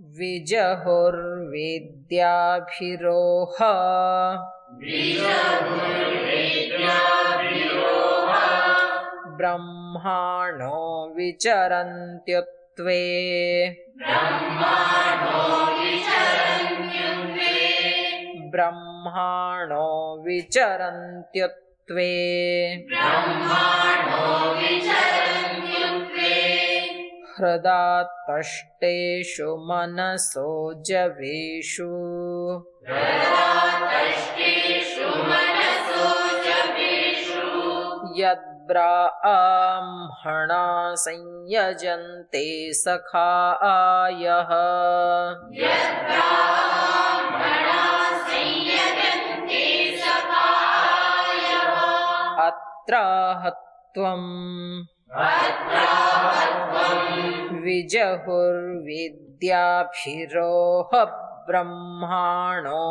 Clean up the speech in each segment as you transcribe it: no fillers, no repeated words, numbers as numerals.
विजहुर्विद्याभिरोह ब्रह्माणो विचरन्त्युत्वे ब्रह्माणो विचरन्त्युत्वे हृदातष्टेषु मनसो जवेषु यद्ब्राह्मणा संयजन्ते सखायः अत्राहत्वम् विजहुर्विद्याभिरोह ब्रह्माणो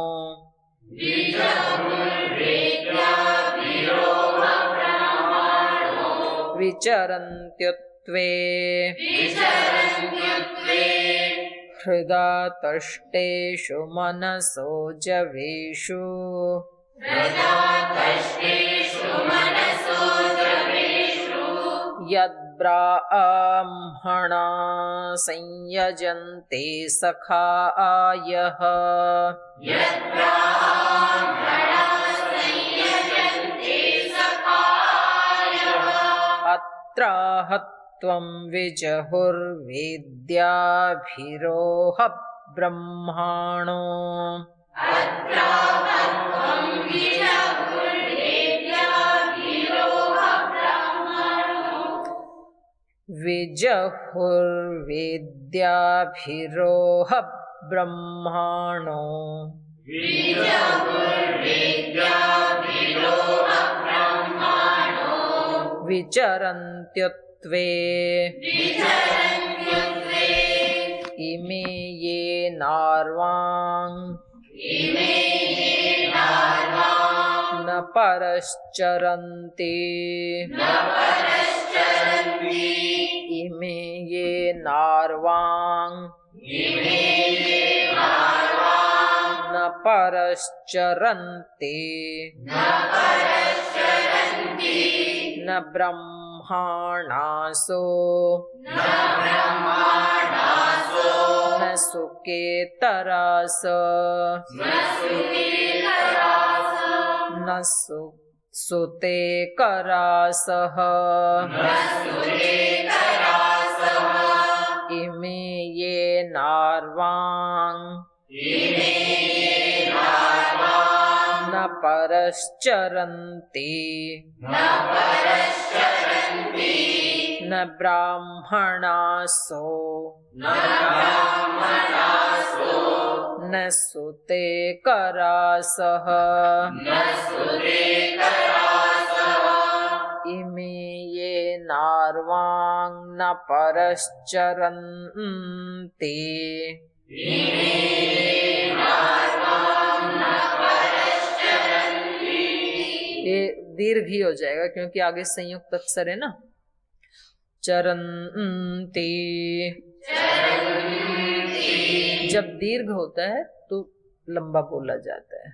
विचरन्त्युत्वे हृदातष्टेषु मनसो जवेषु यद्ब्राह्मणा संयजन्ते सखायः अत्राहत्वं विजहुर्विद्याभिरोह ब्रह्माणो विजहुर्विद्याभिरोह ब्रह्माणो विचरन्त्युत्वे इमे ये नार्वां न परश्चरन्ति इमे ये नार्वां न परश्चरन्ति न ब्रह्माणासो न सुकेतरास न सुते करासः इमे ये नार्वां न परश्चरन्ति न ब्राह्मणासो न सुते करासः इमे ये नार्वां न परश्चरन्ति ये दीर्घ ही हो जाएगा क्योंकि आगे संयुक्त अक्षर है ना। चरन्ति जब दीर्घ होता है तो लंबा बोला जाता है।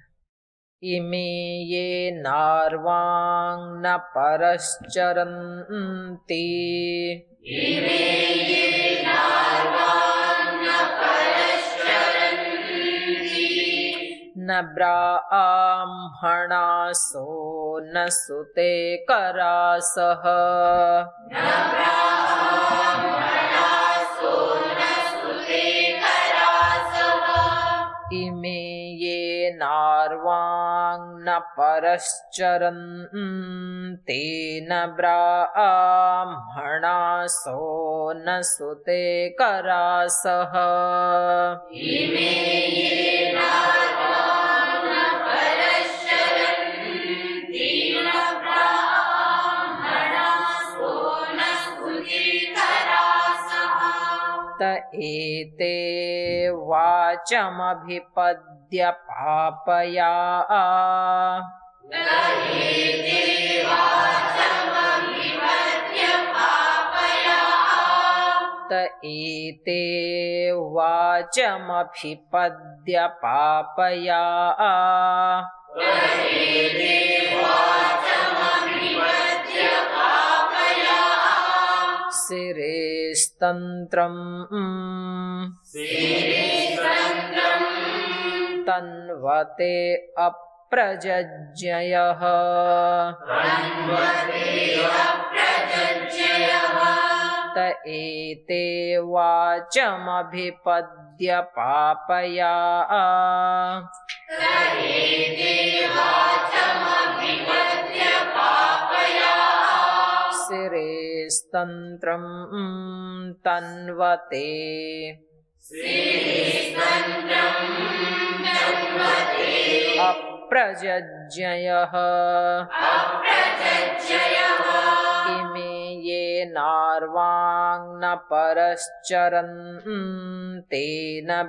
इमे ये नार्वां न परश्चरन्ति न ब्राह्मणासो न सुते करासः इमे ये नार्वां न परश्चरन्ति न ब्राह्मणासो न सुते करासः त एते वाचमभिपद्य पापया त एते वाचमभिपद्य पापया सिरेस्तंत्रम् तन्वते अप्रजज्ञयः त एते वाचमभिपद्य पापया सिरेस्तंत्रम् तन्वते अप्रजज्ञयः इमे ये नार्वाङ् न परश्चरन्तेन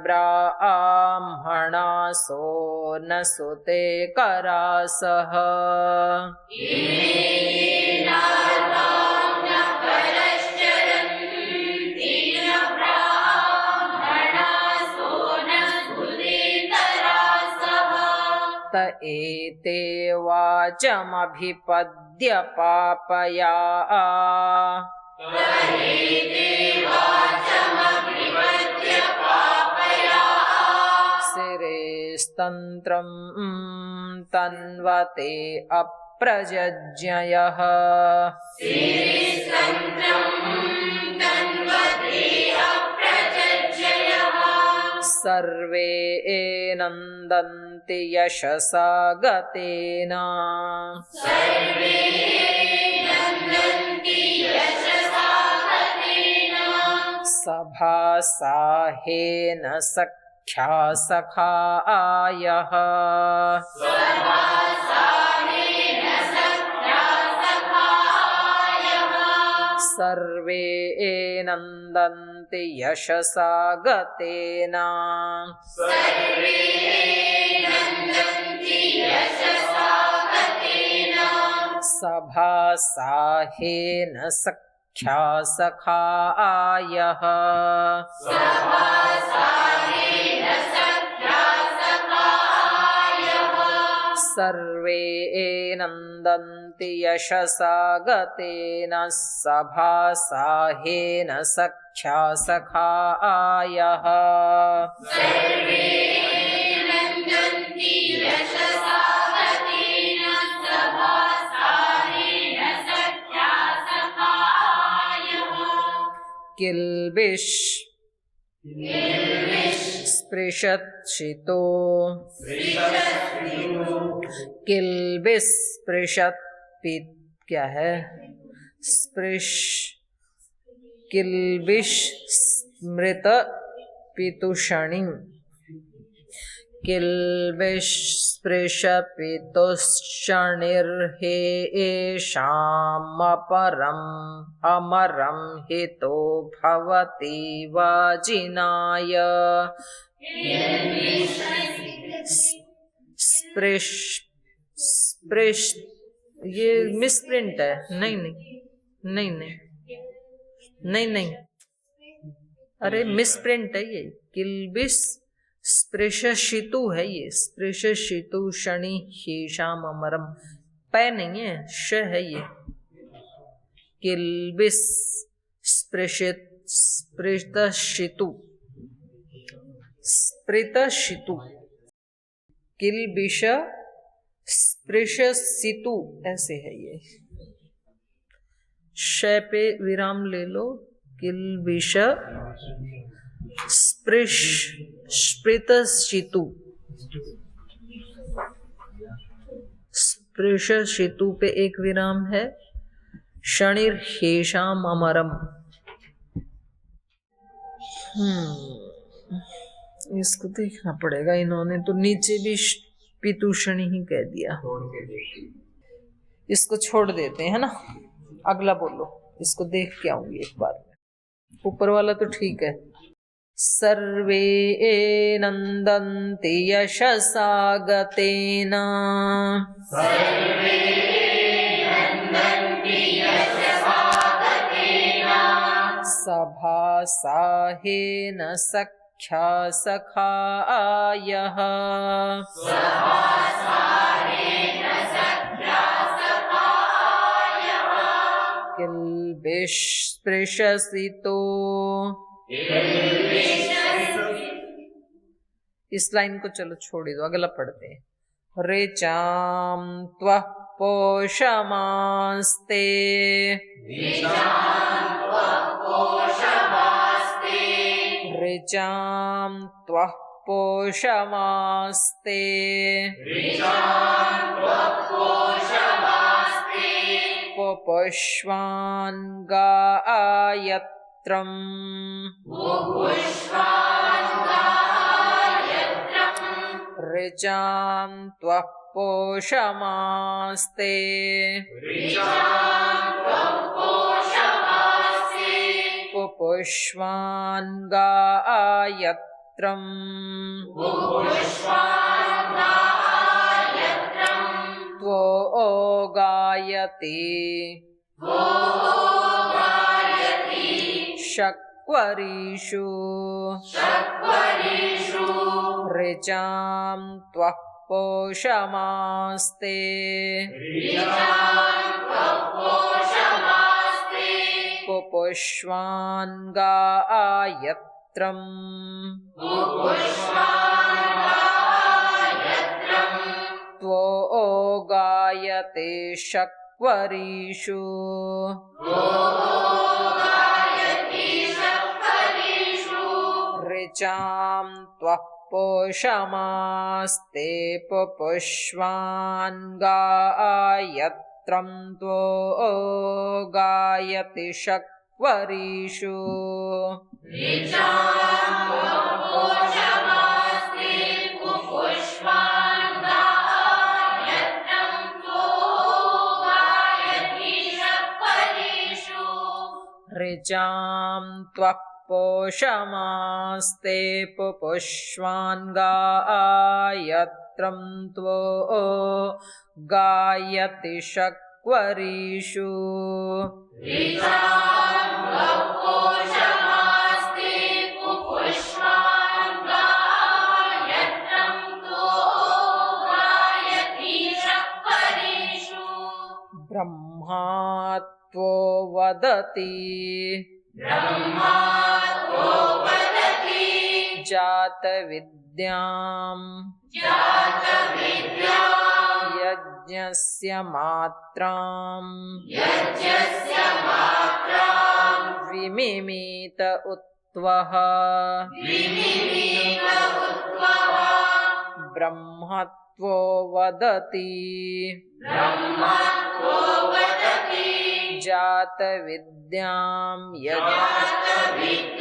ब्राह्मणासो न सुते करासः त एते वाचमभिपद्य पापया सिरेस्तंत्रम् तन्वते अप्रजज्ञयः सर्वे नन्दन्ति यशसा गतेन सभासाहेन सख्या सखायः सर्वे नन्दन्ति यशसा गतेन सभासाहेन सख्या सखायः सर्वे नन्दन्ति यशसा गतेन सभासाहेन सख्या सखायः किल्बिष स्पृशत्शितो किल्बिष स्पृशत पित क्या है स्पृश किल्बिष स्मृत पितुषणि किल्बिष स्पृश पितुषणिर्हे एषामपरम् अमरं हितो भवति वाजिनाय स्पृश स्पृश ये मिसप्रिंट है नहीं अरे मिसप्रिंट है ये किल्बिष स्पृशशितु है ये स्पृशशितु शनि शेषाम अमरम पै नहीं है श है ये किल्बिष स्पृशित स्पृतशितु स्पृतशितु किल्बिष स्पृशसितु ऐसे है ये श पे विराम ले लो किल्बिष स्पृश स्पृतशितु स्पृशशितु पे एक विराम है शनिर हेषाम अमरम इसको देखना पड़ेगा इन्होंने तो नीचे भी पितुषणी ही कह दिया इसको छोड़ देते हैं ना अगला बोलो इसको देख के आऊंगी एक बार में ऊपर वाला तो ठीक है सर्वे नन्दन्ति यशसा गतेन सभासाहेन सख्या सखायः किल्बिष्स्पृशसितो। इस लाइन को चलो छोड़ दो, अगला पढ़ते हैं। ऋचां त्वः पोषमास्ते ऋचां त्वः पोषमास्ते पुष्वान् गायत्रम् ऋचां त्वः पोषमास्ते पुष्वान् गायत्रम् त्वो गायति शक्वरीषु ऋचां त्वः पोषमास्ते पुष्वान् गायत्रम् त्वो गायते शक्वरीषु ऋचां त्वः पोषमास्ते पुष्वान् गायत्रं त्वो गायति शक्वरीषु ऋचां त्वः पोषमास्ते पुष्वान् गायत्रं त्वो गायति शक्वरीषु ब्रह्मा त्वो वदति जातविद्यां यज्ञस्य मात्रां विमिमीत उत्वः ब्रह्मत्वो वदति जातविद्यां यज्ञस्य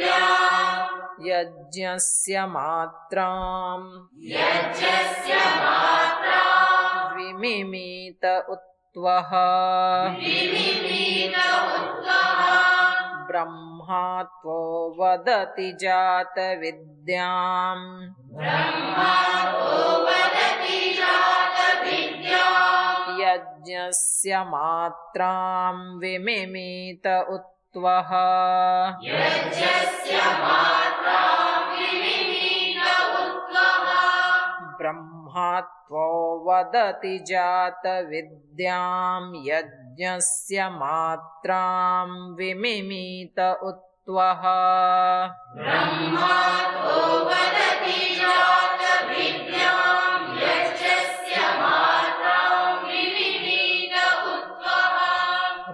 मात्रां विमिमीत उत्वः ब्रह्मात्वो वदति जातविद्यां यज्ञस्य मात्रां विमिमीत उत्वः ब्रह्मात्वो वदति जातविद्यां यज्ञस्य मात्रां विमिमीत उत्वः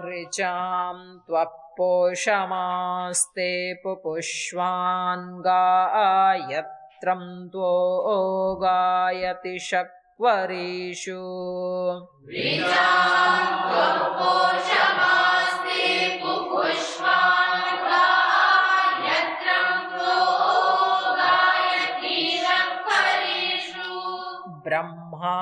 ऋचां त्वः पोषमास्ते पुष्वान् गायत्रं त्वो गायति शक्वरीषु ब्रह्मा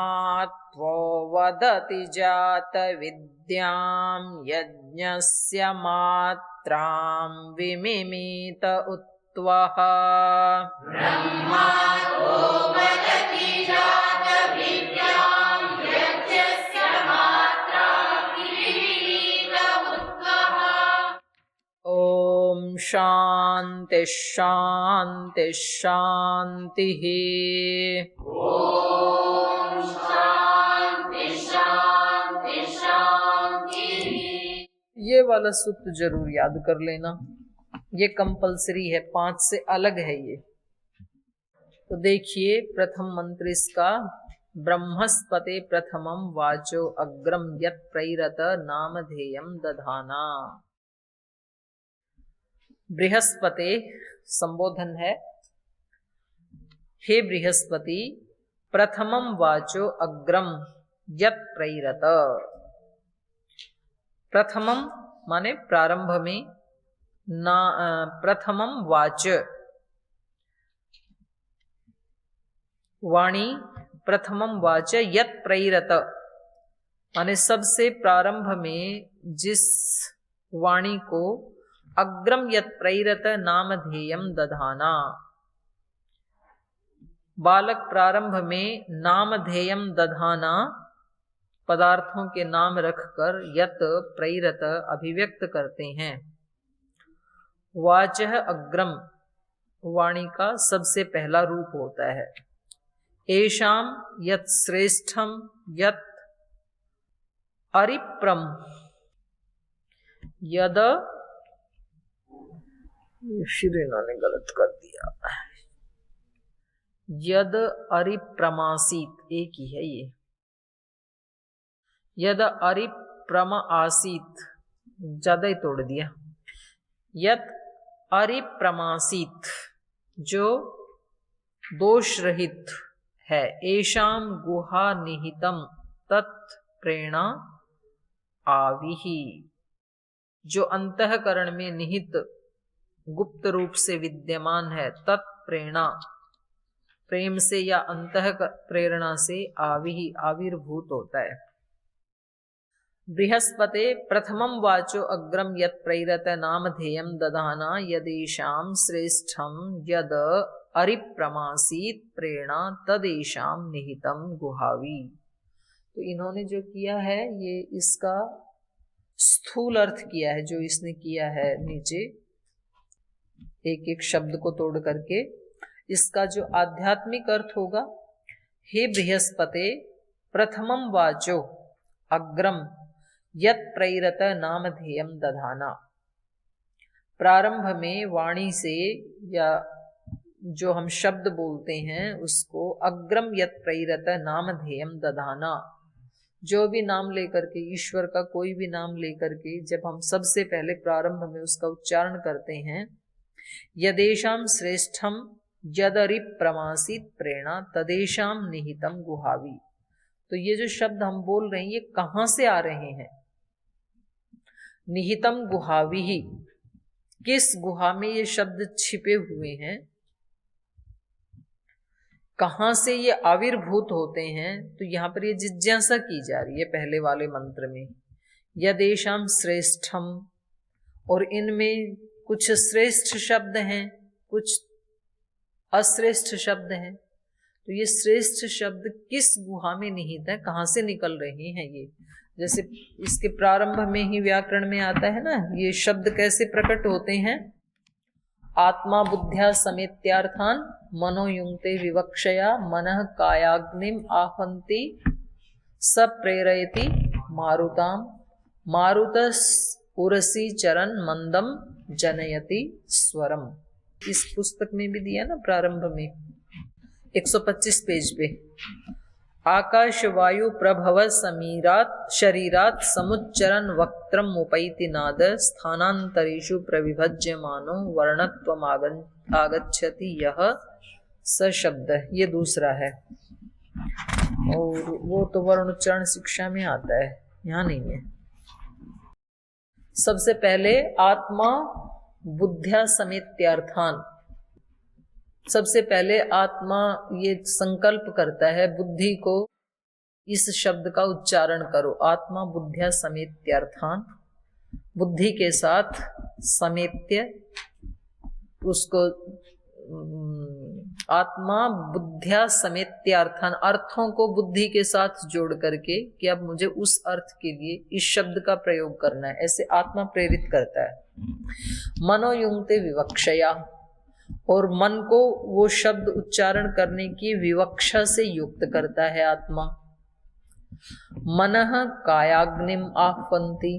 त्वो वदति जातविद्यां यज्ञस्य मात्रां विमिमीत उत्वः ॐ शांति शांति शांति। ओम शांति शांति शांति। ये वाला सूत्र जरूर याद कर लेना, ये कंपलसरी है, 5 से अलग है ये। तो देखिए प्रथम मंत्र इसका, ब्रह्मस्पते प्रथमं वाचो अग्रम यत् प्रैरत नामधेयं दधाना। बृहस्पते संबोधन है, हे बृहस्पति, प्रथमं वाचो अग्रम यत् प्रैरत। प्रथमम माने प्रारंभ में, ना प्रथमम वाच वाणी, प्रथमम वाच यत् प्रैरत माने सबसे प्रारंभ में जिस वाणी को, अग्रम यत् प्रैरत नामधेयं दधाना, बालक प्रारंभ में नामधेयं दधाना, पदार्थों के नाम रखकर यत् प्रैरत अभिव्यक्त करते हैं। वाचः अग्रम वाणी का सबसे पहला रूप होता है। एषाम यत् श्रेष्ठम यत् अरिप्रम, यद, श्रीना ने गलत कर दिया, यद अरिप्रमासीत, एक ही है ये, यद अरिप्रम आसीत, ज्यादा ही तोड़ दिया, यत अरिप्रमासीत जो दोष रहित है। एषाम गुहा निहितम तत् प्रेरणा आविहि, जो अंतःकरण में निहित गुप्त रूप से विद्यमान है, तत्प्रेरणा प्रेम से या अंतः प्रेरणा से, आविहि आविर्भूत होता है। बृहस्पते प्रथमं वाचो अग्रम यत् प्रैरत नामधेयं दधाना यदेषां श्रेष्ठं यद अरिप्रमासीत प्रेरणा तदेषां निहितं गुहावी। तो इन्होंने जो किया है ये इसका स्थूल अर्थ किया है, जो इसने किया है नीचे एक एक शब्द को तोड़ करके। इसका जो आध्यात्मिक अर्थ होगा, हे बृहस्पते प्रथमं वाचो अग्रम यत् प्रैरत नामधेयं दधाना, प्रारंभ में वाणी से या जो हम शब्द बोलते हैं उसको, अग्रम यत् प्रैरत नामधेयं दधाना, जो भी नाम लेकर के, ईश्वर का कोई भी नाम लेकर के जब हम सबसे पहले प्रारंभ में उसका उच्चारण करते हैं, यदेषां श्रेष्ठम यदरिप्रमासीत प्रेरणा तदेषां निहितं गुहावी। तो ये जो शब्द हम बोल रहे हैं ये कहां से आ रहे हैं? निहितम गुहावी ही, किस गुहा में ये शब्द छिपे हुए हैं, कहां से ये आविर्भूत होते हैं? तो यहां पर ये जिज्ञासा की जा रही है पहले वाले मंत्र में, यदेषां श्रेष्ठम, और इनमें कुछ श्रेष्ठ शब्द हैं, कुछ अश्रेष्ठ शब्द हैं। तो ये श्रेष्ठ शब्द किस गुहा में निहित है, कहां से निकल रहे हैं ये? जैसे इसके प्रारंभ में ही व्याकरण में आता है ना, ये शब्द कैसे प्रकट होते हैं? आत्मा बुद्ध्या समेत्यार्थान मनोयुंक्ते विवक्षया मनः कायाग्निम आहन्ति स प्रेरयति मारुताम मारुतस् उरसी चरण मंदम जनयति स्वरम। इस पुस्तक में भी दिया ना प्रारंभ में 125 पेज पे, आकाश वायु प्रभव समीरात शरीरात समुच्चरन वक्त्रम उपैति नाद स्थानांतरेषु प्रविभज्यमानो वर्णत्वम आगच्छति यह स शब्द। ये दूसरा है, और वो तो वर्ण उच्चारण शिक्षा में आता है, यहाँ नहीं है। सबसे पहले आत्मा बुद्ध्या समेत्यार्थान, सबसे पहले आत्मा ये संकल्प करता है बुद्धि को, इस शब्द का उच्चारण करो, आत्मा बुद्ध्या समेत्यार्थान, बुद्धि के साथ समेत्य, उसको आत्मा बुद्ध्या समेत्यार्थान, अर्थों को बुद्धि के साथ जोड़ करके कि अब मुझे उस अर्थ के लिए इस शब्द का प्रयोग करना है, ऐसे आत्मा प्रेरित करता है। मनोयुंक्ते विवक्षया, और मन को वो शब्द उच्चारण करने की विवक्षा से युक्त करता है आत्मा। मनः कायाग्निम आह्वन्ति,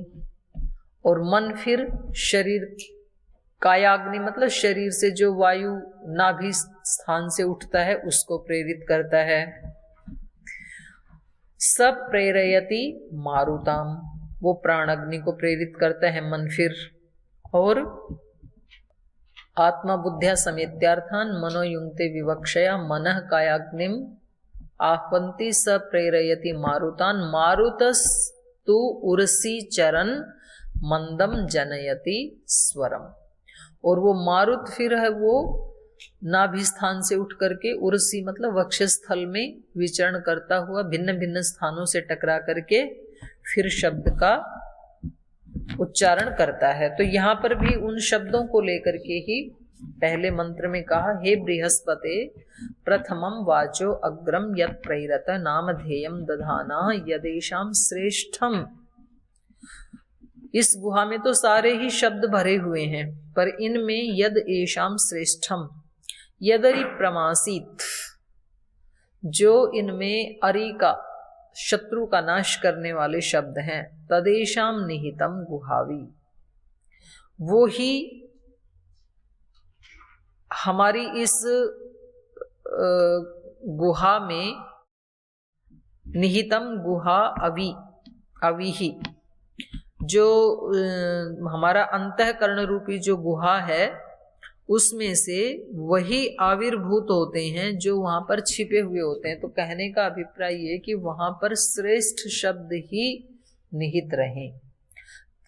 और मन फिर शरीर, कायाग्नि मतलब शरीर से जो वायु नाभि स्थान से उठता है उसको प्रेरित करता है। सब प्रेरयति मारुताम, वो प्राण अग्नि को प्रेरित करता है मन फिर। और आत्मा बुद्ध्या समेत्यार्थान मनोयुंक्ते विवक्षया मनः कायाग्निम आह्वन्ति स प्रेरयति मारुतान मारुतस्तु उर्सी चरण मंदम जनयति स्वरम। और वो मारुत फिर है वो नाभि स्थान से उठ करके उर्सी मतलब वक्षस्थल में विचरण करता हुआ भिन्न भिन्न स्थानों से टकरा करके फिर शब्द का उच्चारण करता है। तो यहाँ पर भी उन शब्दों को लेकर के ही पहले मंत्र में कहा, हे बृहस्पते प्रथमम वाचो अग्रम यत् प्रेरत नामधेयम दधाना यदेशाम श्रेष्ठम। इस गुहा में तो सारे ही शब्द भरे हुए हैं, पर इनमें यद एशाम श्रेष्ठम, यदरि प्रमासित, जो इनमें अरि का शत्रु का नाश करने वाले शब्द हैं, तदेशाम निहितम गुहावी, वो ही हमारी इस गुहा में, निहितम गुहा अविही, जो हमारा अंतःकरण रूपी जो गुहा है उसमें से वही आविर्भूत होते हैं जो वहां पर छिपे हुए होते हैं। तो कहने का अभिप्राय ये कि वहां पर श्रेष्ठ शब्द ही निहित रहें,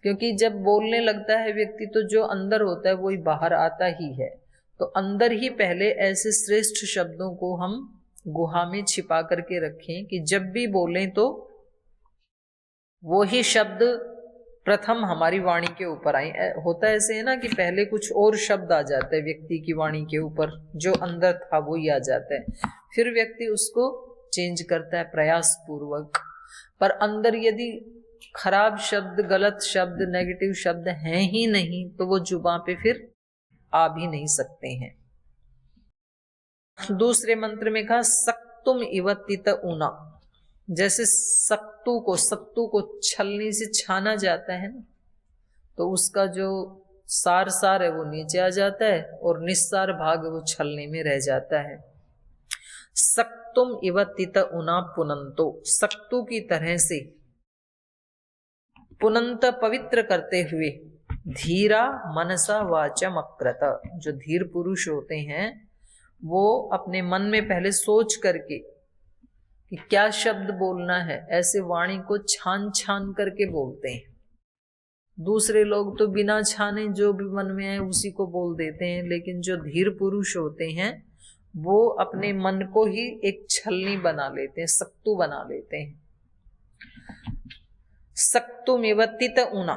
क्योंकि जब बोलने लगता है व्यक्ति तो जो अंदर होता है वही बाहर आता ही है। तो अंदर ही पहले ऐसे श्रेष्ठ शब्दों को हम गुहा में छिपा करके रखें कि जब भी बोलें तो वो ही शब्द प्रथम हमारी वाणी के ऊपर आए। होता ऐसे है ना कि पहले कुछ और शब्द आ जाता है व्यक्ति की वाणी के ऊपर, जो अंदर था वो ही आ जाता है, फिर व्यक्ति उसको चेंज करता है प्रयास पूर्वक। पर अंदर यदि खराब शब्द, गलत शब्द, नेगेटिव शब्द हैं ही नहीं तो वो जुबान पे फिर आ भी नहीं सकते हैं। दूसरे मंत्र में कहा सक्तुम इवतित ऊना, जैसे सत्तू को छलनी से छाना जाता है ना, तो उसका जो सार है वो नीचे आ जाता है और निस्सार भाग वो छलनी में रह जाता है। सक्तुम इवतित ऊना पुनंतो, सक्तु की तरह से पुनंत पवित्र करते हुए, धीरा मनसा वाचम अक्रत, जो धीर पुरुष होते हैं वो अपने मन में पहले सोच करके कि क्या शब्द बोलना है, ऐसे वाणी को छान छान करके बोलते हैं। दूसरे लोग तो बिना छाने जो भी मन में आए उसी को बोल देते हैं, लेकिन जो धीर पुरुष होते हैं वो अपने मन को ही एक छलनी बना लेते हैं, सक्तु बना लेते हैं। सक्तुमेव तित ऊना,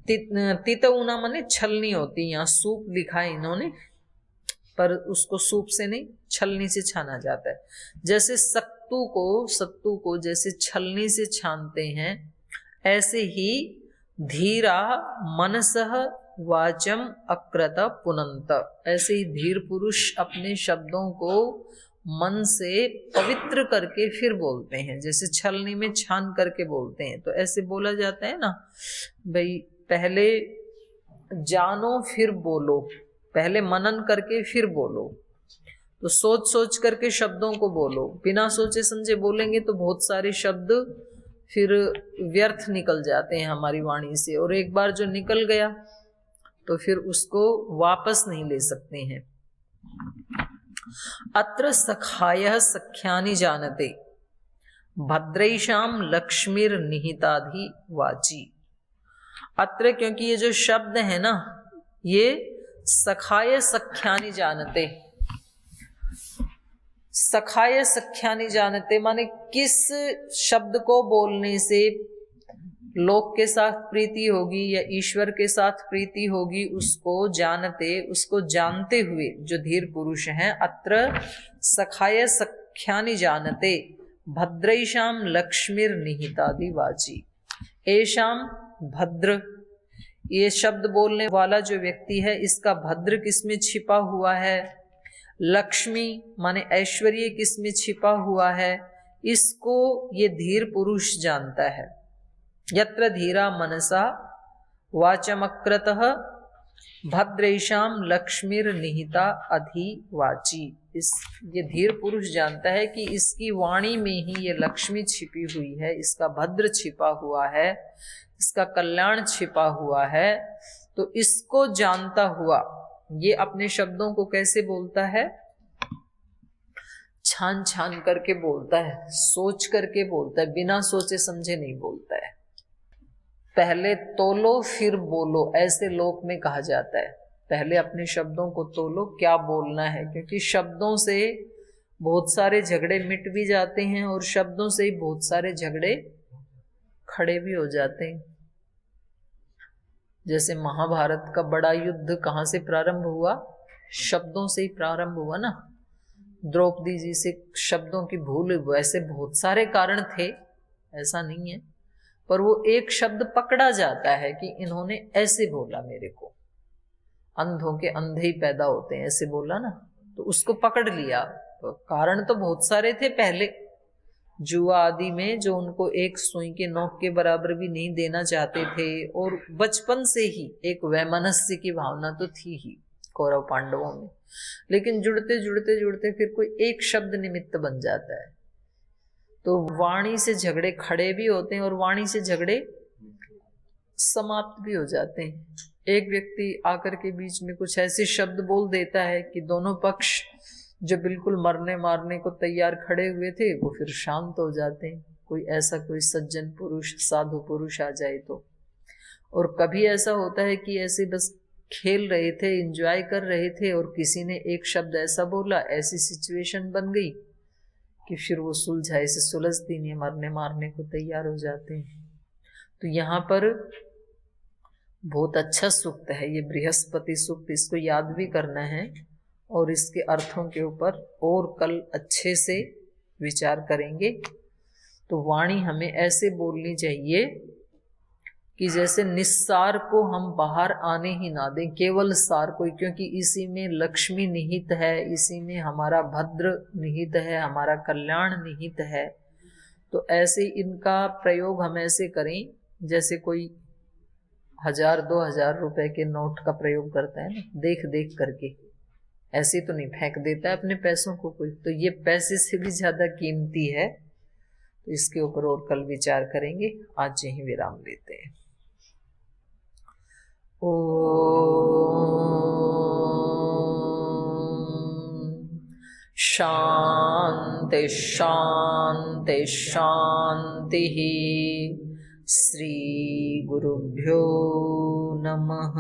तित ऊना माने छलनी होती, यहाँ सूप लिखा है इन्होंने, पर उसको सूप से नहीं छलनी से छाना जाता है। जैसे सत्तू को जैसे छलनी से छानते हैं, ऐसे ही धीरा मनसः वाचम अक्रत पुनंत, ऐसे ही धीर पुरुष अपने शब्दों को मन से पवित्र करके फिर बोलते हैं, जैसे छलनी में छान करके बोलते हैं। तो ऐसे बोला जाता है ना भाई, पहले जानो फिर बोलो, पहले मनन करके फिर बोलो। तो सोच सोच करके शब्दों को बोलो, बिना सोचे समझे बोलेंगे तो बहुत सारे शब्द फिर व्यर्थ निकल जाते हैं हमारी वाणी से, और एक बार जो निकल गया तो फिर उसको वापस नहीं ले सकते हैं। अत्र सखायः सख्यानि जानते भद्रैषाम लक्ष्मीर निहिताधि वाची। अत्र क्योंकि ये जो शब्द है ना, ये सखाय सख्यानि जानते, सखाय सख्यानि जानते माने किस शब्द को बोलने से लोक के साथ प्रीति होगी या ईश्वर के साथ प्रीति होगी, उसको जानते, उसको जानते हुए जो धीर पुरुष हैं। अत्र सखाय सख्यानि जानते भद्रैषाम लक्ष्मीर निहितादि वाची। एशाम भद्र, ये शब्द बोलने वाला जो व्यक्ति है इसका भद्र किसमें छिपा हुआ है, लक्ष्मी माने ऐश्वर्य किसमें छिपा हुआ है, इसको ये धीर पुरुष जानता है। यत्र धीरा मनसा वाचमक्रतः भद्रेशाम लक्ष्मीर निहिता अधिवाची। इस ये धीर पुरुष जानता है कि इसकी वाणी में ही ये लक्ष्मी छिपी हुई है, इसका भद्र छिपा हुआ है, इसका कल्याण छिपा हुआ है। तो इसको जानता हुआ ये अपने शब्दों को कैसे बोलता है, छान छान करके बोलता है, सोच करके बोलता है, बिना सोचे समझे नहीं बोलता है। पहले तोलो फिर बोलो, ऐसे लोक में कहा जाता है। पहले अपने शब्दों को तोलो, क्या बोलना है, क्योंकि शब्दों से बहुत सारे झगड़े मिट भी जाते हैं और शब्दों से ही बहुत सारे झगड़े खड़े भी हो जाते हैं। जैसे महाभारत का बड़ा युद्ध कहाँ से प्रारंभ हुआ, शब्दों से ही प्रारंभ हुआ ना। द्रौपदी जी से शब्दों की भूल, वैसे बहुत सारे कारण थे, ऐसा नहीं है, पर वो एक शब्द पकड़ा जाता है कि इन्होंने ऐसे बोला मेरे को। अंधों के अंधे ही पैदा होते हैं, ऐसे बोला ना, तो उसको पकड़ लिया। तो कारण तो बहुत सारे थे पहले, जुआ आदि में जो उनको एक सुई के नोक के बराबर भी नहीं देना चाहते थे, और बचपन से ही एक वैमनस्य की भावना तो थी ही कौरव पांडवों में। लेकिन जुड़ते जुड़ते जुड़ते फिर कोई एक शब्द निमित्त बन जाता है, तो वाणी से झगड़े खड़े भी होते हैं और वाणी से झगड़े समाप्त भी हो जाते हैं। एक व्यक्ति आकर के बीच में कुछ ऐसे शब्द बोल देता है कि दोनों पक्ष जो बिल्कुल मरने मारने को तैयार खड़े हुए थे वो फिर शांत हो जाते हैं। कोई ऐसा कोई सज्जन पुरुष, साधु पुरुष आ जाए तो। और कभी ऐसा होता है कि ऐसे बस खेल रहे थे, एंजॉय कर रहे थे, और किसी ने एक शब्द ऐसा बोला, ऐसी सिचुएशन बन गई कि फिर वो सुलझाए से सुलझती नहीं, मरने मारने को तैयार हो जाते हैं। तो यहाँ पर बहुत अच्छा सूक्त है ये बृहस्पति सूक्त, इसको याद भी करना है और इसके अर्थों के ऊपर और कल अच्छे से विचार करेंगे। तो वाणी हमें ऐसे बोलनी चाहिए कि जैसे निस्सार को हम बाहर आने ही ना दें, केवल सार को, क्योंकि इसी में लक्ष्मी निहित है, इसी में हमारा भद्र निहित है, हमारा कल्याण निहित है। तो ऐसे इनका प्रयोग हम ऐसे करें जैसे कोई 1000-2000 रुपए के नोट का प्रयोग करता है ना, देख देख करके, ऐसे तो नहीं फेंक देता है अपने पैसों को कोई। तो ये पैसे से भी ज्यादा कीमती है। तो इसके ऊपर और कल विचार करेंगे। आज यहीं विराम लेते हैं। शांति शांति शांति। श्री गुरुभ्यो नमः।